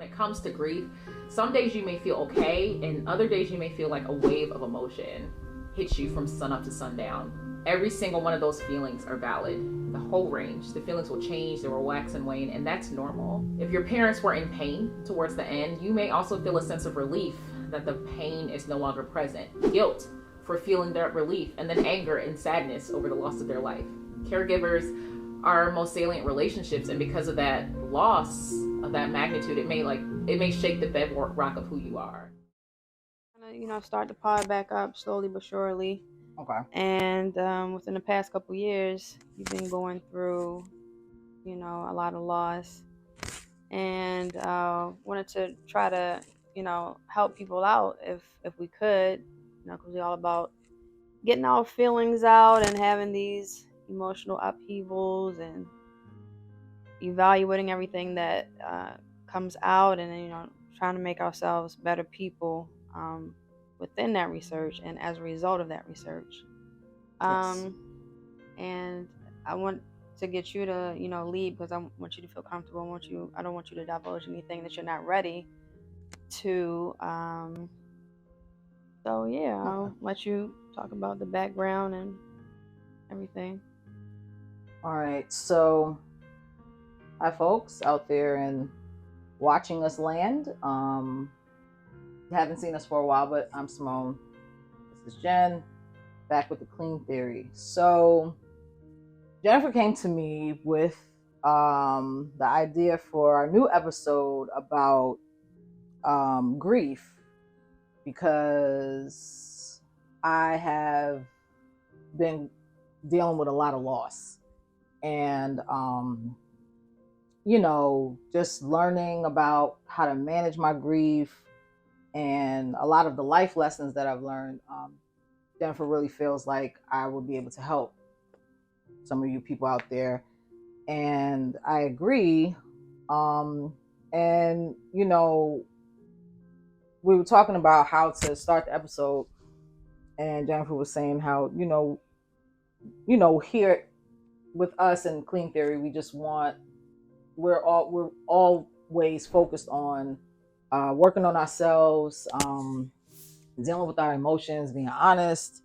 it comes to grief, some days you may feel okay, and other days you may feel like a wave of emotion hits you from sun up to sundown. Every single one of those feelings are valid. The whole range. The feelings will change, they will wax and wane, and that's normal. If your parents were in pain towards the end, you may also feel a sense of relief that the pain is no longer present, guilt for feeling that relief, and then anger and sadness over the loss of their life. Caregivers are most salient relationships, and because of that loss of that magnitude, it may shake the bedrock of who you are. Start to pile back up slowly but surely. Okay. And within the past couple years, you've been going through, a lot of loss, and wanted to try to, help people out if we could, because we're all about getting our feelings out and having these emotional upheavals and evaluating everything that comes out, and trying to make ourselves better people within that research and as a result of that research. Yes. And I want to get you to lead, because I want you to feel comfortable. I don't want you to divulge anything that you're not ready to. So yeah, I'll let you talk about the background and everything. All right. So, hi, folks out there and watching us land. You haven't seen us for a while, but I'm Simone. This is Jen, back with the Clean Theory. So, Jennifer came to me with the idea for our new episode about grief, because I have been dealing with a lot of loss, and just learning about how to manage my grief and a lot of the life lessons that I've learned. Jennifer really feels like I will be able to help some of you people out there, and I agree. And we were talking about how to start the episode, and Jennifer was saying how here with us in Clean Theory, we're always focused on working on ourselves, dealing with our emotions, being honest,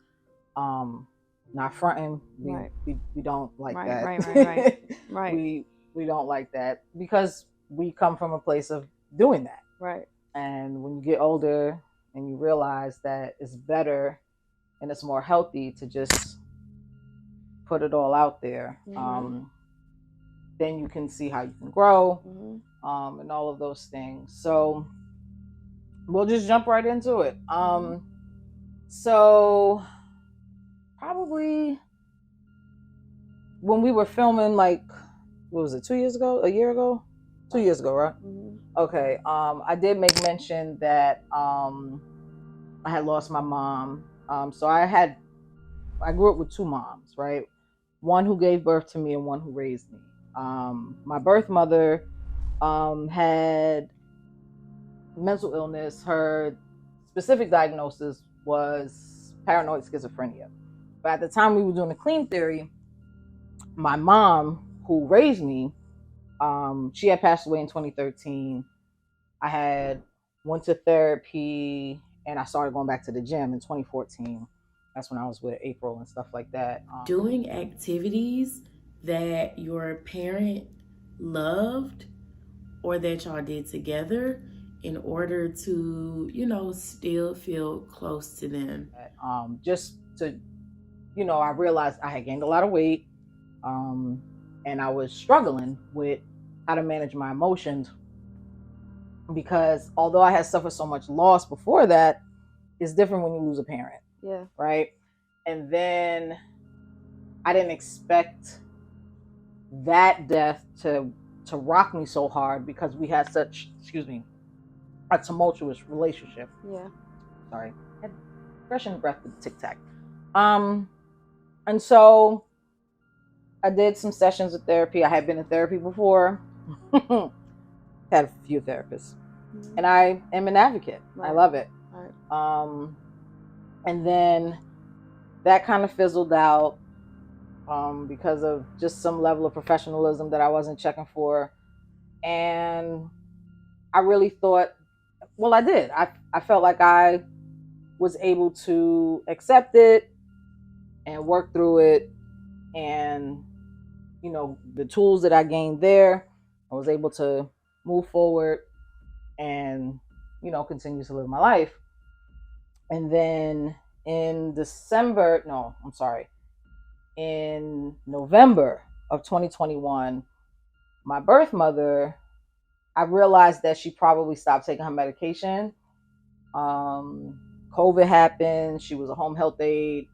not fronting. We don't like that. Right. We don't like that, because we come from a place of doing that. Right. And when you get older and you realize that it's better and it's more healthy to just put it all out there, then you can see how you can grow, and all of those things. So we'll just jump right into it. So probably when we were filming, like, what was it, 2 years ago, a year ago, 2 years ago, right? Okay. I did make mention that I had lost my mom. So I grew up with two moms, right? One who gave birth to me and one who raised me. My birth mother had mental illness. Her specific diagnosis was paranoid schizophrenia. But at the time we were doing the Clean Theory, my mom, who raised me, she had passed away in 2013. I went to therapy, and I started going back to the gym in 2014. That's when I was with April and stuff like that. Doing activities that your parent loved or that y'all did together in order to, still feel close to them. Just to, I realized I had gained a lot of weight, and I was struggling with how to manage my emotions, because although I had suffered so much loss before that, it's different when you lose a parent. Yeah. Right. And then I didn't expect that death to rock me so hard, because we had such, a tumultuous relationship. Yeah. Sorry. I had fresh in the breath with Tic Tac. And so I did some sessions of therapy. I had been in therapy before. Had a few therapists. And I am an advocate. Right. I love it. Right. And then that kind of fizzled out because of just some level of professionalism that I wasn't checking for. And I really thought, well, I did. I felt like I was able to accept it and work through it. And, the tools that I gained there, I was able to move forward and, continue to live my life. And then in in November of 2021, my birth mother, I realized that she probably stopped taking her medication. COVID happened. She was a home health aide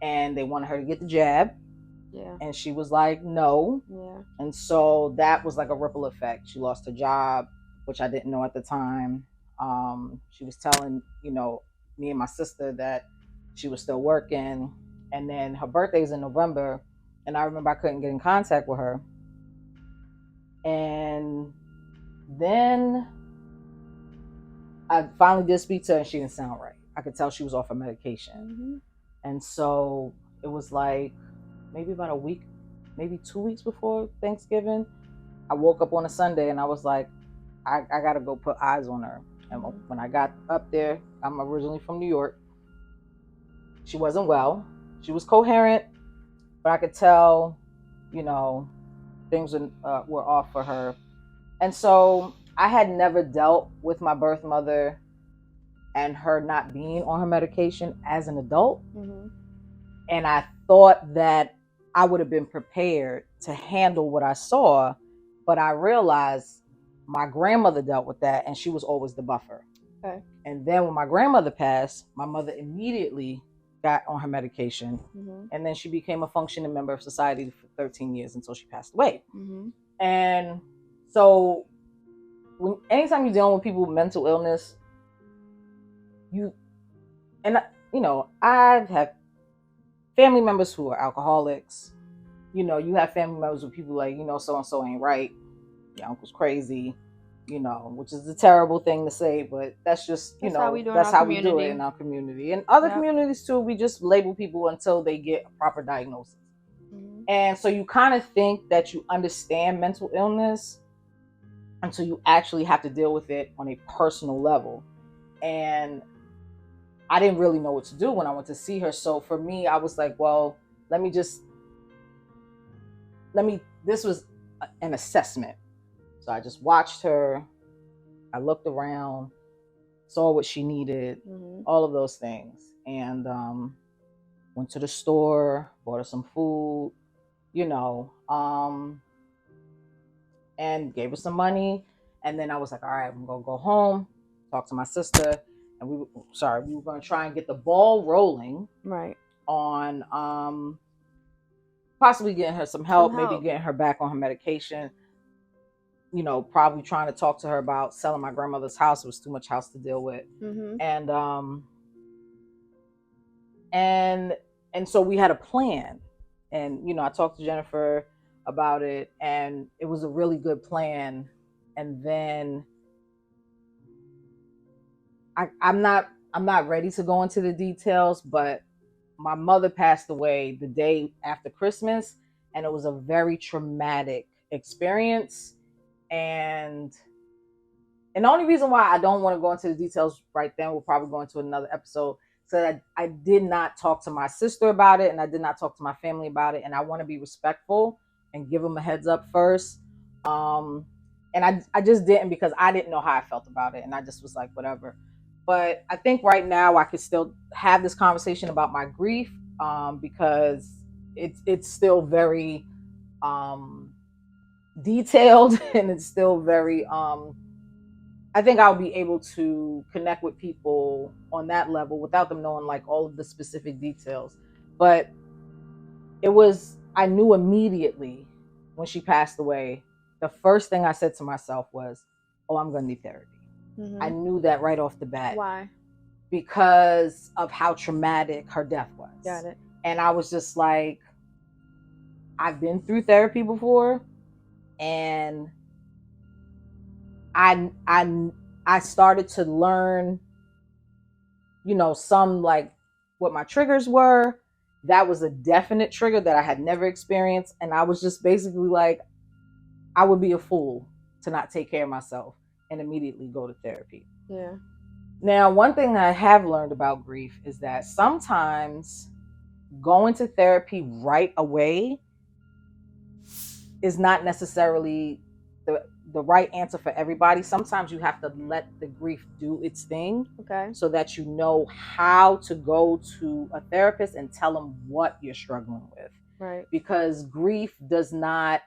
and they wanted her to get the jab. Yeah. And she was like, no. Yeah. And so that was like a ripple effect. She lost her job, which I didn't know at the time. She was telling, me and my sister that she was still working. And then her birthday's in November. And I remember I couldn't get in contact with her. And then I finally did speak to her and she didn't sound right. I could tell she was off her medication. Mm-hmm. And so it was like maybe about a week, maybe 2 weeks before Thanksgiving. I woke up on a Sunday and I was like, I got to go put eyes on her. And when I got up there, I'm originally from New York. She wasn't well. She was coherent, but I could tell, things were off for her. And so I had never dealt with my birth mother and her not being on her medication as an adult. Mm-hmm. And I thought that I would have been prepared to handle what I saw, but I realized my grandmother dealt with that and she was always the buffer. Okay. And then when my grandmother passed, my mother immediately got on her medication. Mm-hmm. And then she became a functioning member of society for 13 years until she passed away. Mm-hmm. And so anytime you're dealing with people with mental illness, I've had family members who are alcoholics. You have family members with people like, so-and-so ain't right. Your uncle's crazy, which is a terrible thing to say, but that's just, that's how we do it in our community. And other communities too, we just label people until they get a proper diagnosis. Mm-hmm. And so you kind of think that you understand mental illness until you actually have to deal with it on a personal level. And I didn't really know what to do when I went to see her. So for me, I was like, well, this was an assessment. So I just watched her. I looked around, saw what she needed, mm-hmm. all of those things. And went to the store, bought her some food, and gave her some money. And then I was like, all right, I'm going to go home, talk to my sister. And we were going to try and get the ball rolling, right, on possibly getting her some help, maybe getting her back on her medication. Probably trying to talk to her about selling my grandmother's house. It was too much house to deal with. Mm-hmm. And so we had a plan. And I talked to Jennifer about it, and it was a really good plan. And then I'm not ready to go into the details, but my mother passed away the day after Christmas, and it was a very traumatic experience. And the only reason why I don't want to go into the details right then, we'll probably go into another episode, so that I did not talk to my sister about it, and I did not talk to my family about it, and I want to be respectful and give them a heads up first. And I just didn't, because I didn't know how I felt about it, and I just was like, whatever. But I think right now I could still have this conversation about my grief, because it's still very detailed, and it's still very I think I'll be able to connect with people on that level without them knowing like all of the specific details. But I knew immediately when she passed away, the first thing I said to myself was, oh, I'm going to need therapy. Mm-hmm. I knew that right off the bat. Why? Because of how traumatic her death was. Got it. And I was just like, I've been through therapy before, and I started to learn, some like what my triggers were. That was a definite trigger that I had never experienced. And I was just basically like, I would be a fool to not take care of myself. and immediately go to therapy. Yeah. Now, one thing I have learned about grief is that sometimes going to therapy right away is not necessarily the right answer for everybody. Sometimes you have to let the grief do its thing, Okay. so that you know how to go to a therapist and tell them what you're struggling with. Right. Because grief does not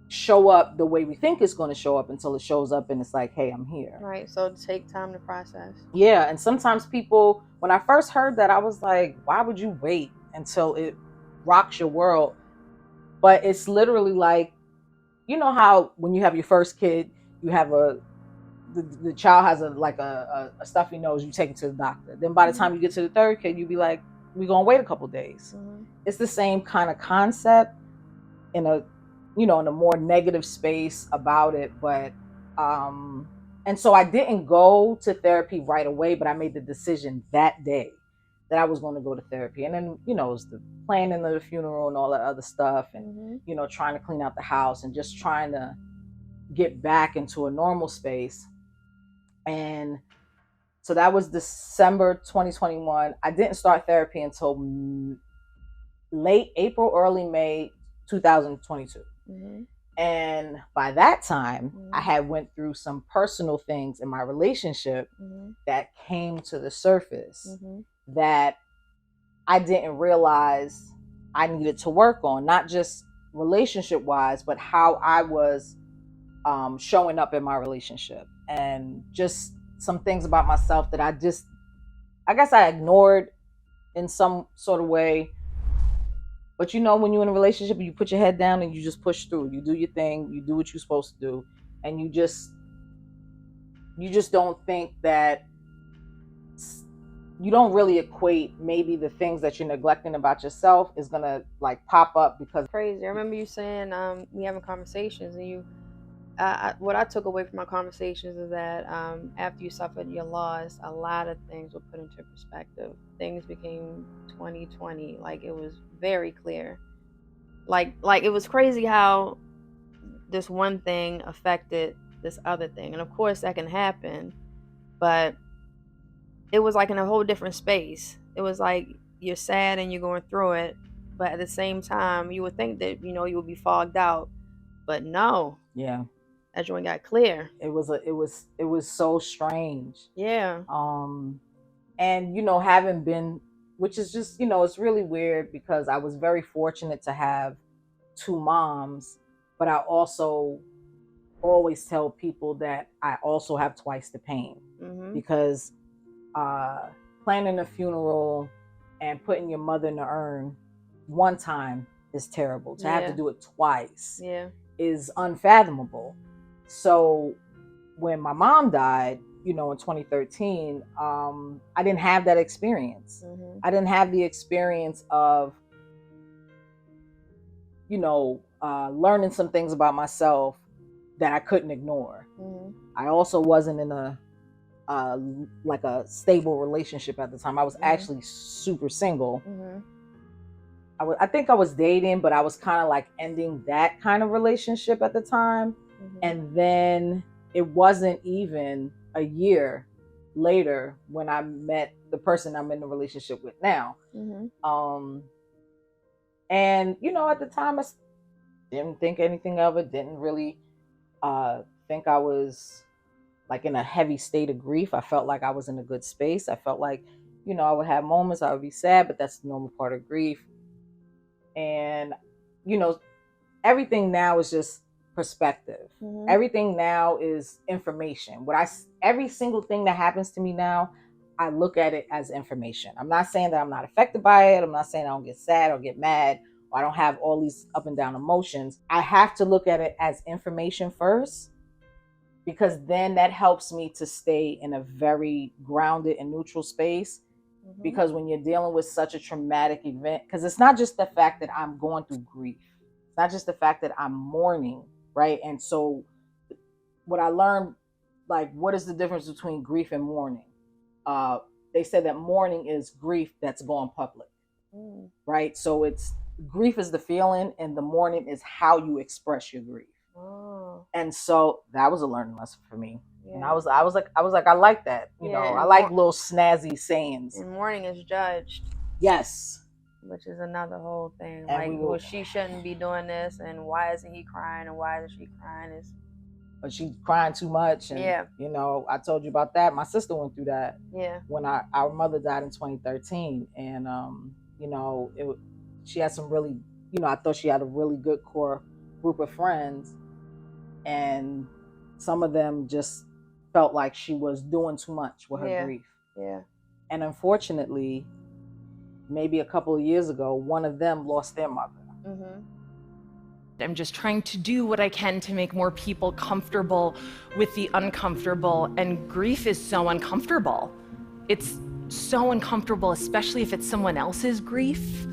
show up the way we think it's going to show up until it shows up and it's like, hey, I'm here. Right. So take time to process. Yeah. And sometimes people, when I first heard that, I was like, why would you wait until it rocks your world? But it's literally like, you know how when you have your first kid, you have the child has a stuffy nose, you take it to the doctor. Then by the time you get to the third kid, you be like, we're gonna wait a couple days. It's the same kind of concept in a more negative space about it. But and so I didn't go to therapy right away, but I made the decision that day that I was going to go to therapy. And then, it was the planning of the funeral and all that other stuff, and trying to clean out the house and just trying to get back into a normal space. And so that was December 2021. I didn't start therapy until late April, early May 2022. And by that time, I had went through some personal things in my relationship that came to the surface that I didn't realize I needed to work on, not just relationship wise, but how I was showing up in my relationship, and just some things about myself that I guess I ignored in some sort of way. But when you're in a relationship, you put your head down and you just push through. You do your thing, you do what you're supposed to do, and you just don't think that, you don't really equate maybe the things that you're neglecting about yourself is gonna like pop up because crazy. I remember you saying we having conversations, and you what I took away from our conversations is that after you suffered your loss, a lot of things were put into perspective. Things became 2020. Like, it was very clear. Like it was crazy how this one thing affected this other thing. And of course that can happen, but it was like in a whole different space. It was like you're sad and you're going through it, but at the same time you would think that you would be fogged out, but no. Yeah. That joint got clear. It was so strange. Yeah. And having been, which is just, it's really weird because I was very fortunate to have two moms, but I also always tell people that I also have twice the pain, because planning a funeral and putting your mother in the urn one time is terrible. To have to do it twice is unfathomable. So when my mom died, in 2013, I didn't have that experience. I didn't have the experience of, learning some things about myself that I couldn't ignore. I also wasn't in a stable relationship at the time. I was actually super single. I think I was dating, but I was kind of like ending that kind of relationship at the time. And then it wasn't even a year later when I met the person I'm in a relationship with now. And at the time I didn't think anything of it, didn't really think I was like in a heavy state of grief. I felt like I was in a good space. I felt like, I would have moments I would be sad, but that's the normal part of grief. And, everything now is just perspective. Everything now is information. Every single thing that happens to me now, I look at it as information. I'm not saying that I'm not affected by it. I'm not saying I don't get sad or get mad, or I don't have all these up and down emotions. I have to look at it as information first, because then that helps me to stay in a very grounded and neutral space. Because when you're dealing with such a traumatic event, because it's not just the fact that I'm going through grief, it's not just the fact that I'm mourning, right? And so what I learned, like, what is the difference between grief and mourning? They said that mourning is grief that's gone public, right? So it's grief is the feeling, and the mourning is how you express your grief. And so that was a learning lesson for me. Yeah. And I was like, I like that. You know, I like little snazzy sayings. And mourning is judged. Yes. Which is another whole thing. And like, well, she shouldn't be doing this, and why isn't he crying, and why isn't she crying? But she's crying too much. And, you know, I told you about that. My sister went through that. Yeah. When our mother died in 2013. And, you know, she had some really, you know, I thought she had a really good core group of friends. And some of them just felt like she was doing too much with her grief. Yeah. And unfortunately, maybe a couple of years ago, one of them lost their mother. Mm-hmm. I'm just trying to do what I can to make more people comfortable with the uncomfortable, and grief is so uncomfortable. It's so uncomfortable, especially if it's someone else's grief.